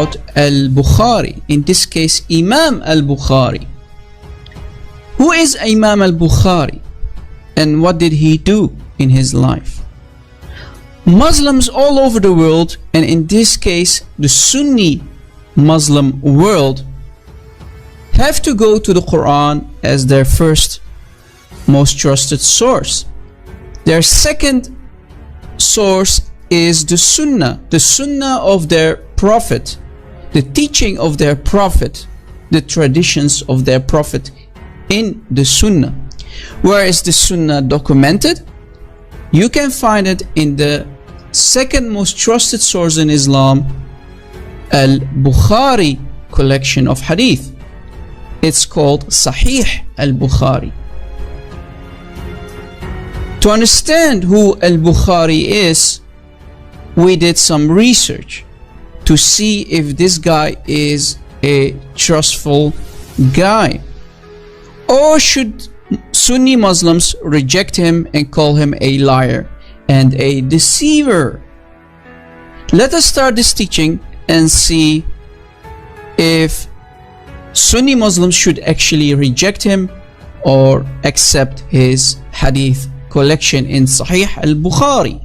about Al-Bukhari, in this case Imam Al-Bukhari. Who is Imam Al-Bukhari and what did he do in his life? Muslims all over the world, and in this case the Sunni Muslim world, have to go to the Quran as their first most trusted source. Their second source is the Sunnah of their Prophet, the teaching of their Prophet, the traditions of their Prophet in the Sunnah. Where is the Sunnah documented? You can find it in the second most trusted source in Islam, Al-Bukhari collection of hadith. It's called Sahih Al-Bukhari. To understand who Al-Bukhari is, we did some research to see if this guy is a trustful guy, or should Sunni Muslims reject him and call him a liar and a deceiver. Let us start this teaching and see if Sunni Muslims should actually reject him or accept his hadith collection in Sahih Al-Bukhari.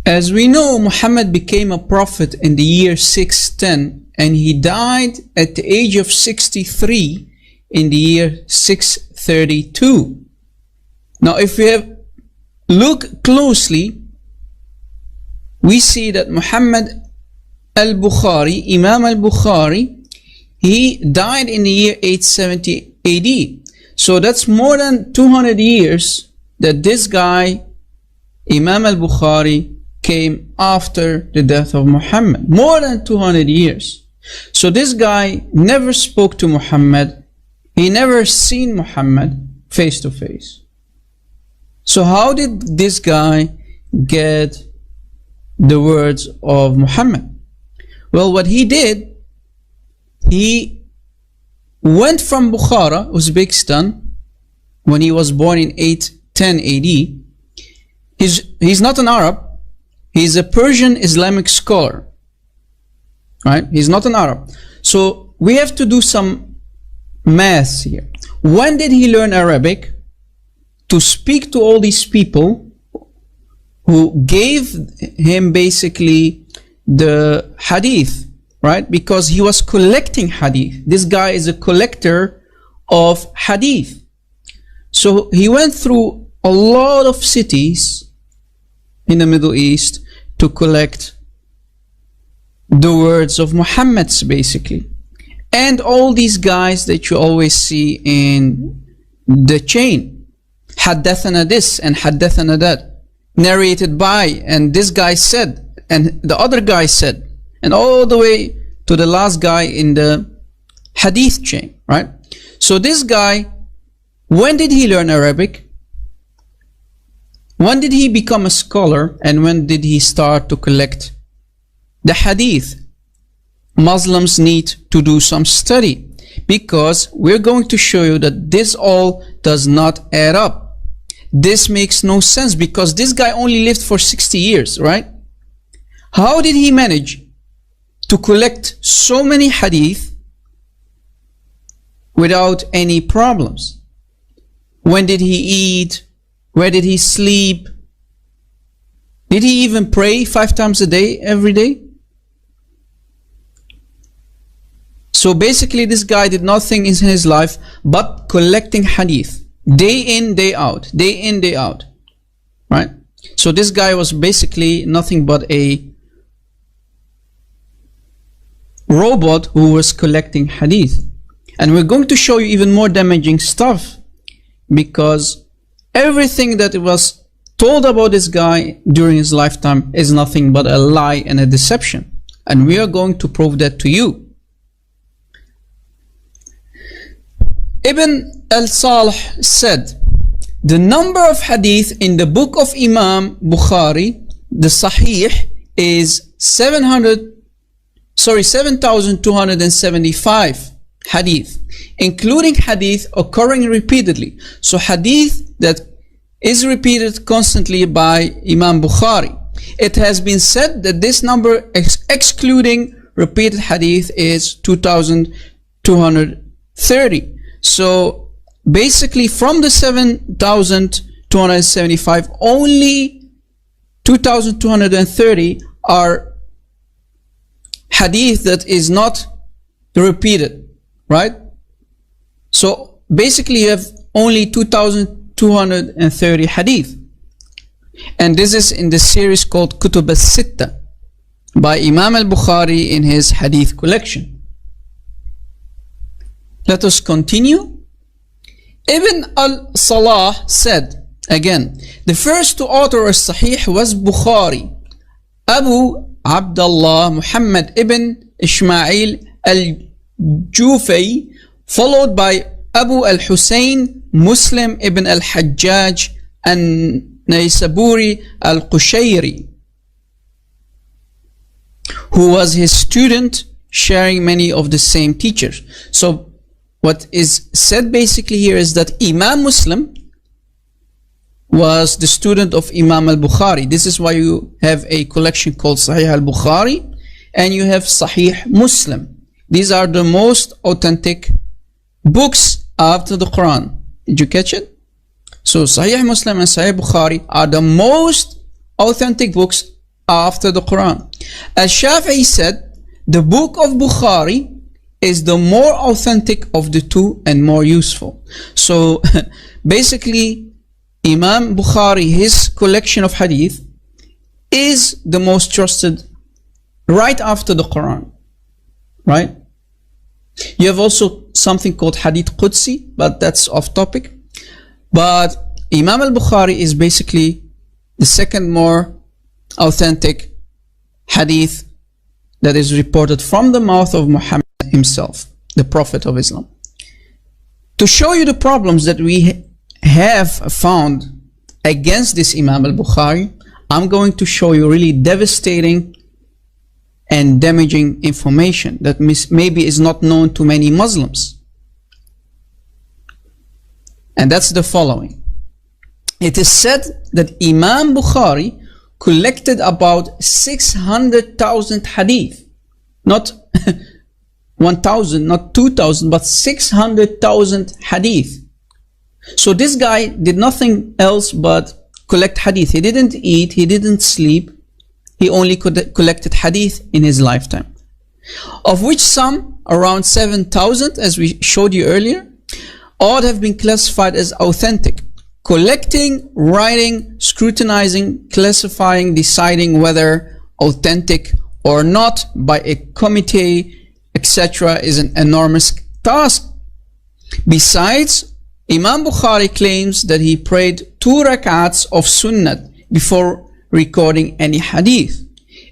As we know, Muhammad became a prophet in the year 610 and he died at the age of 63 in the year 632. Now if we look closely, we see that Muhammad Al-Bukhari, Imam Al-Bukhari, he died in the year 870 AD. So that's more than 200 years that this guy, Imam Al-Bukhari, came after the death of Muhammad. More than 200 years. So this guy never spoke to Muhammad. He never seen Muhammad face to face. So how did this guy get the words of Muhammad? Well, what he did, he went from Bukhara, Uzbekistan, when he was born in 810 AD. He's not an Arab. He's a Persian Islamic scholar, right? He's not an Arab. So we have to do some math here. When did he learn Arabic to speak to all these people who gave him basically the hadith, right? Because he was collecting hadith. This guy is a collector of hadith. So he went through a lot of cities in the Middle East to collect the words of Muhammad, basically. And all these guys that you always see in the chain, haddathana this and haddathana that, narrated by, and this guy said, and the other guy said, and all the way to the last guy in the hadith chain, right? So this guy, when did he learn Arabic? When did he become a scholar, and when did he start to collect the hadith? Muslims need to do some study, because we're going to show you that this all does not add up. This makes no sense, because this guy only lived for 60 years, right? How did he manage to collect so many hadith without any problems? When did he eat? Where did he sleep? Did he even pray 5 times a day, every day? So basically this guy did nothing in his life but collecting hadith. Day in, day out. Day in, day out. Right? So this guy was basically nothing but a robot who was collecting hadith. And we're going to show you even more damaging stuff, because everything that was told about this guy during his lifetime is nothing but a lie and a deception. And we are going to prove that to you. Ibn al-Salih said, the number of hadith in the book of Imam Bukhari, the Sahih, is 700 7,275 hadith, including hadith occurring repeatedly. So hadith that is repeated constantly by Imam Bukhari. It has been said that this number, excluding repeated hadith, is 2,230. So basically from the 7,275, only 2,230 are hadith that is not repeated, right? So basically you have only 2,230 hadith. And this is in the series called Kutub al-Sitta by Imam Al-Bukhari in his hadith collection. Let us continue. Ibn al-Salah said, again, the first to author a Sahih was Bukhari, Abu Abdullah Muhammad ibn Ismail al-Jufay, followed by Abu al-Husayn Muslim ibn al-Hajjaj an-Naysaburi al-Qushayri, who was his student, sharing many of the same teachers. So what is said basically here is that Imam Muslim was the student of Imam Al-Bukhari. This is why you have a collection called Sahih Al-Bukhari and you have Sahih Muslim. These are the most authentic books after the Quran. Did you catch it? So Sahih Muslim and Sahih Bukhari are the most authentic books after the Quran. Al-Shafi'i said, the book of Bukhari is the more authentic of the two and more useful. So basically Imam Bukhari, his collection of hadith is the most trusted right after the Quran, right? You have also something called Hadith Qudsi, but that's off topic. But Imam Al-Bukhari is basically the second more authentic hadith that is reported from the mouth of Muhammad himself, the Prophet of Islam. To show you the problems that we have found against this Imam Al-Bukhari, I'm going to show you really devastating and damaging information that maybe is not known to many Muslims. And that's the following. It is said that Imam Bukhari collected about 600,000 hadith, not 1,000, not 2,000, but 600,000 hadith. So this guy did nothing else but collect hadith. He didn't eat, he didn't sleep, he only collected hadith in his lifetime, of which some, around 7,000, as we showed you earlier, all have been classified as authentic. Collecting, writing, scrutinizing, classifying, deciding whether authentic or not by a committee, etc., is an enormous task. Besides, Imam Bukhari claims that he prayed 2 rak'ats of sunnat before recording any hadith.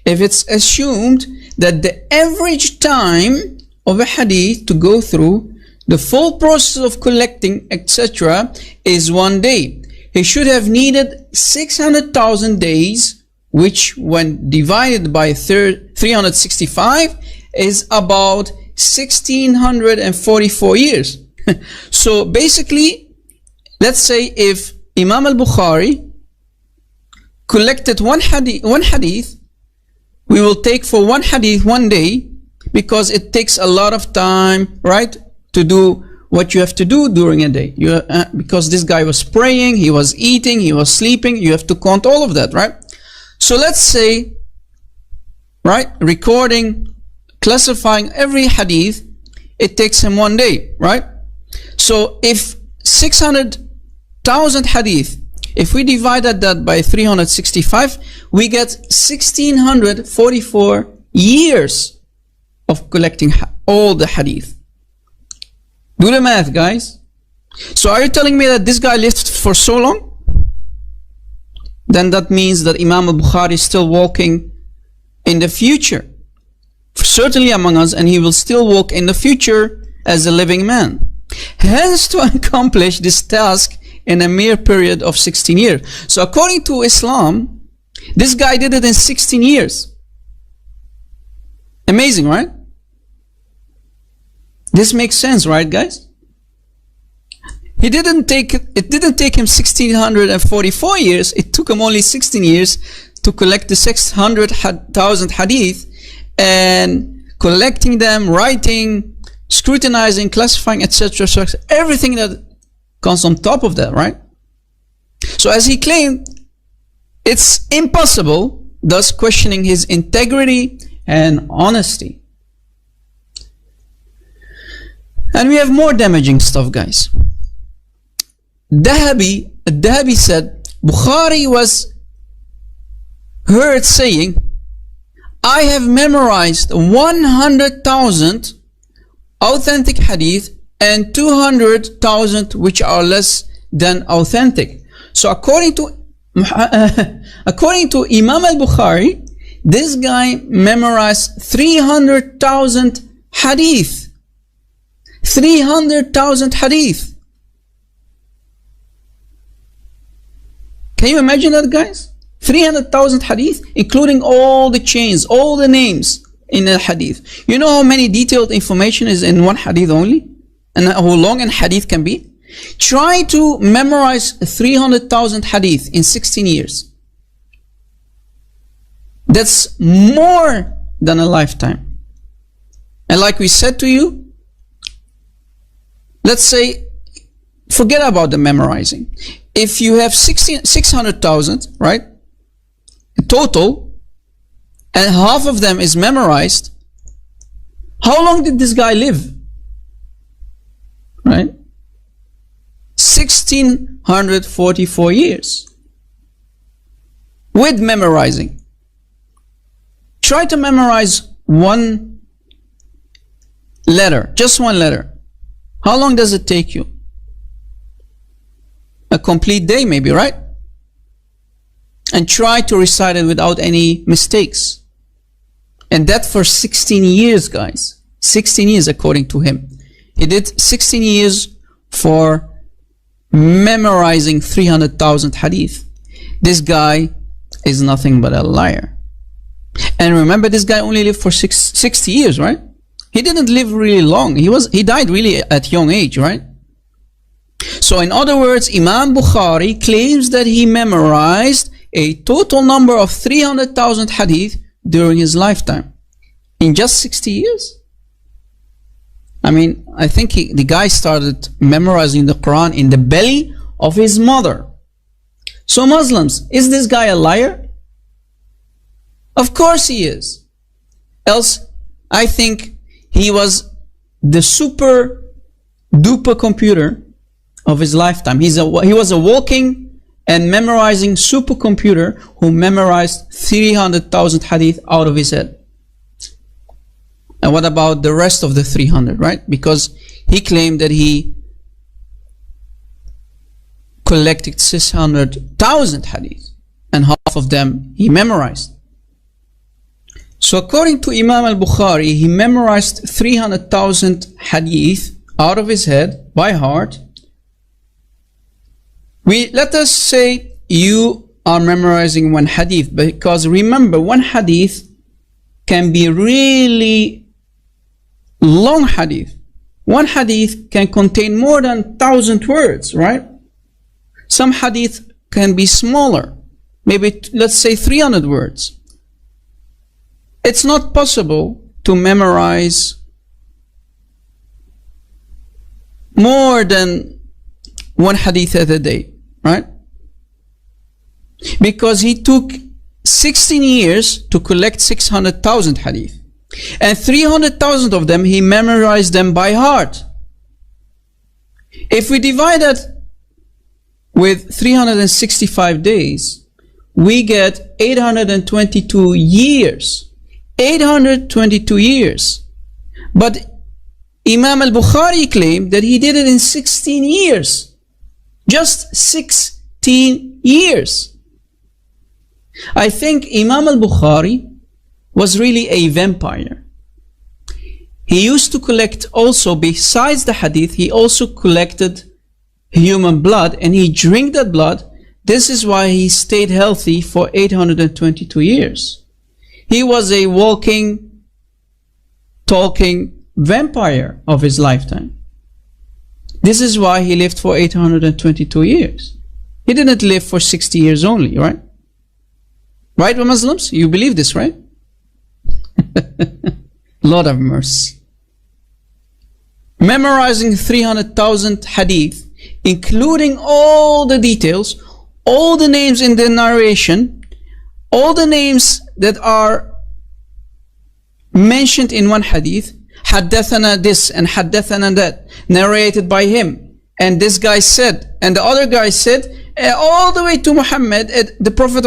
If it's assumed that the average time of a hadith to go through the full process of collecting, etc., is 1 day, he should have needed 600,000 days, which when divided by 365 is about 1644 years. So basically, let's say if Imam Al-Bukhari collected one hadith, we will take for one hadith 1 day, because it takes a lot of time, right, to do what you have to do during a day. Because this guy was praying, he was eating, he was sleeping, you have to count all of that, right? So let's say, right, recording, classifying every hadith, it takes him 1 day, right? So if 600,000 hadith, if we divided that by 365, we get 1644 years of collecting all the hadith. Do the math, guys. So are you telling me that this guy lived for so long? Then that means that Imam Al-Bukhari is still walking in the future, certainly among us, and he will still walk in the future as a living man. Hence, to accomplish this task in a mere period of 16 years. So according to Islam, this guy did it in 16 years. Amazing, right? This makes sense, right, guys? It didn't take him 1644 years. It took him only 16 years to collect the 600,000 hadith, and collecting them, writing, scrutinizing, classifying, etc. So everything that comes on top of that, right? So as he claimed, it's impossible, thus questioning his integrity and honesty. And we have more damaging stuff, guys. Dahabi said Bukhari was heard saying, I have memorized 100,000 authentic hadith and 200,000 which are less than authentic. So according to Imam Al-Bukhari, this guy memorized 300,000 hadith. 300,000 hadith. Can you imagine that, guys? 300,000 hadith, including all the chains, all the names in a hadith. You know how many detailed information is in one hadith only? And how long a hadith can be? Try to memorize 300,000 hadith in 16 years. That's more than a lifetime. And like we said to you, let's say, forget about the memorizing. If you have 600,000, right, total, and half of them is memorized, how long did this guy live? Right? 1644 years with memorizing. Try to memorize one letter, just one letter. How long does it take you? A complete day maybe, right? And try to recite it without any mistakes. And that for 16 years, guys. 16 years according to him. He did 16 years for memorizing 300,000 hadith. This guy is nothing but a liar. And remember, this guy only lived for 60 years, right? He didn't live really long. He died really at young age, right? So in other words, Imam Bukhari claims that he memorized a total number of 300,000 hadith during his lifetime. In just 60 years? I mean, I think the guy started memorizing the Quran in the belly of his mother. So Muslims, is this guy a liar? Of course he is. Else, I think he was the super duper computer of his lifetime. He was a walking and memorizing supercomputer who memorized 300,000 hadith out of his head. And what about the rest of the 300, right? Because he claimed that he collected 600,000 hadith and half of them he memorized. So according to Imam Al-Bukhari, he memorized 300,000 hadith out of his head by heart. Let us say you are memorizing one hadith, because remember, one hadith can be really long hadith. One hadith can contain more than 1,000 words, right? Some hadith can be smaller, maybe let's say 300 words. It's not possible to memorize more than one hadith at a day, right? Because he took 16 years to collect 600,000 hadith, and 300,000 of them he memorized them by heart. If we divide that with 365 days, we get 822 years. 822 years. But Imam Al-Bukhari claimed that he did it in 16 years. Just 16 years. I think Imam Al-Bukhari was really a vampire. He used to collect also, besides the hadith, he also collected human blood, and he drank that blood. This is why he stayed healthy for 822 years. He was a walking talking vampire of his lifetime. This is why he lived for 822 years. He didn't live for 60 years only, right? Right, Muslims? You believe this, right? Lord of mercy. Memorizing 300,000 hadith, including all the details, all the names in the narration, all the names that are mentioned in one hadith, haddathana this and haddathana that, narrated by him, and this guy said, and the other guy said, all the way to Muhammad, the Prophet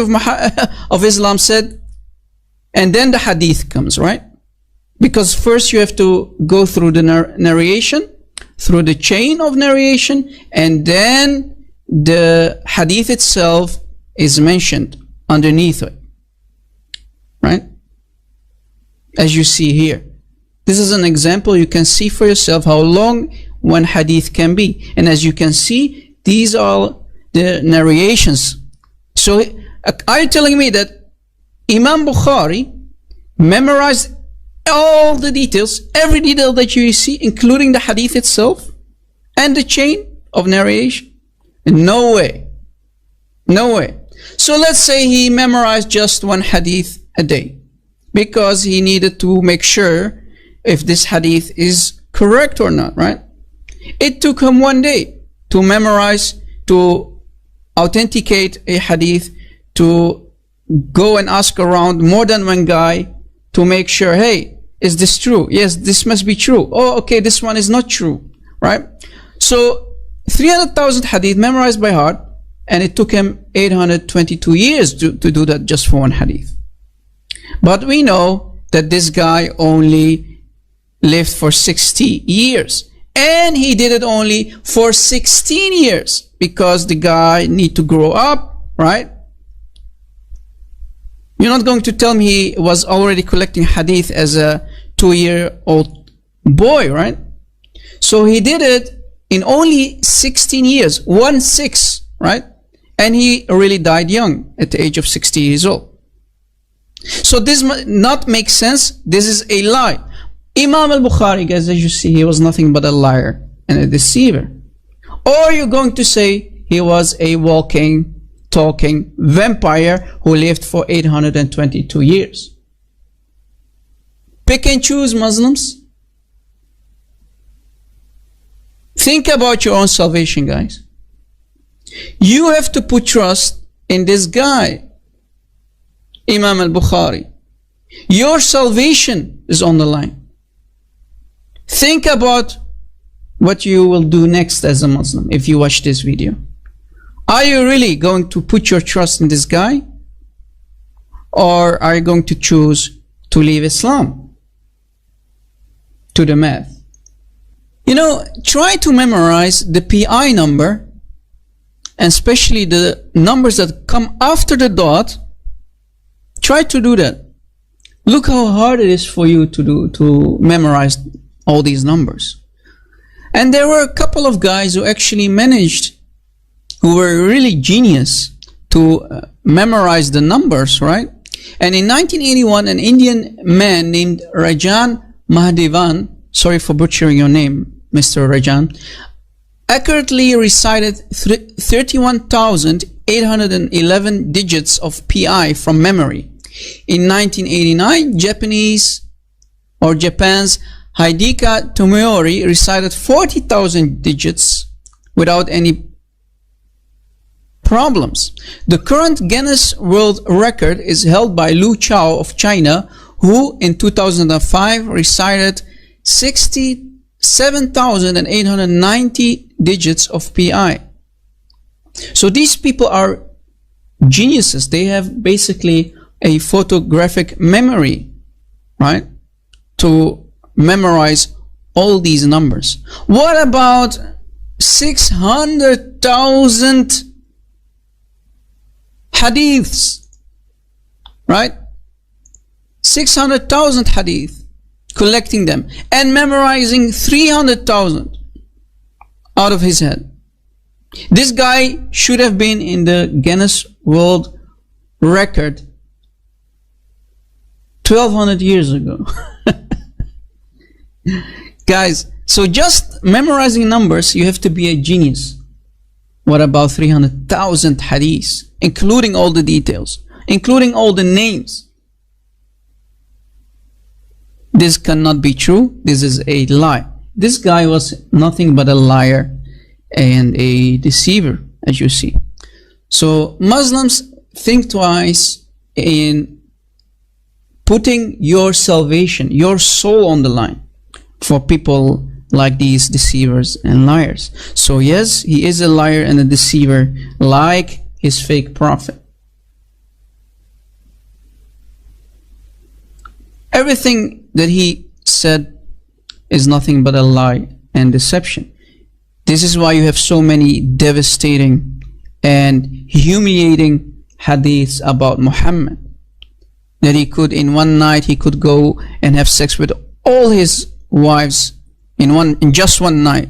of Islam said, and then the hadith comes, right? Because first you have to go through the narration, through the chain of narration, and then the hadith itself is mentioned underneath it, right? As you see here. This is an example. You can see for yourself how long one hadith can be. And as you can see, these are the narrations. So are you telling me that Imam Bukhari memorized all the details, every detail that you see, including the hadith itself and the chain of narration? No way. No way. So let's say he memorized just one hadith a day because he needed to make sure if this hadith is correct or not, right? It took him one day to memorize, to authenticate a hadith, to go and ask around more than one guy to make sure, hey, is this true? Yes, this must be true. Oh, okay, this one is not true, right? So 300,000 hadith memorized by heart, and it took him 822 years to do that just for one hadith. But we know that this guy only lived for 60 years, and he did it only for 16 years because the guy need to grow up, right? You're not going to tell me he was already collecting hadith as a 2-year-old boy, right? So he did it in only 16 years, 1/6, right? And he really died young at the age of 60 years old. So this must not make sense. This is a lie. Imam Al-Bukhari, guys, as you see, he was nothing but a liar and a deceiver. Or you're going to say he was a walking, talking vampire who lived for 822 years. Pick and choose, Muslims. Think about your own salvation, guys. You have to put trust in this guy, Imam Al-Bukhari. Your salvation is on the line. Think about what you will do next as a Muslim if you watch this video. Are you really going to put your trust in this guy? Or are you going to choose to leave Islam to the math? You know, try to memorize the PI number, and especially the numbers that come after the dot. Try to do that. Look how hard it is for you to memorize all these numbers. And there were a couple of guys who actually managed, who were really genius to memorize the numbers, right? And in 1981, an Indian man named Rajan Mahadevan, sorry for butchering your name, Mr. Rajan, accurately recited 31,811 digits of PI from memory. In 1989, Japan's Hideki Tomoori recited 40,000 digits without any problems. The current Guinness World Record is held by Lu Chao of China, who in 2005 recited 67,890 digits of PI. So these people are geniuses. They have basically a photographic memory, right, to memorize all these numbers. What about 600,000 hadiths, right? 600,000 hadith, collecting them and memorizing 300,000 out of his head. This guy should have been in the Guinness World Record 1200 years ago. Guys, so just memorizing numbers, you have to be a genius. What about 300,000 hadiths, including all the details, including all the names? This cannot be true. This is a lie. This guy was nothing but a liar and a deceiver, as you see. So Muslims, think twice in putting your salvation, your soul on the line for people like these deceivers and liars. So yes, he is a liar and a deceiver like his fake prophet. Everything that he said is nothing but a lie and deception. This is why you have so many devastating and humiliating hadiths about Muhammad, that he could in one night he could go and have sex with all his wives in just one night.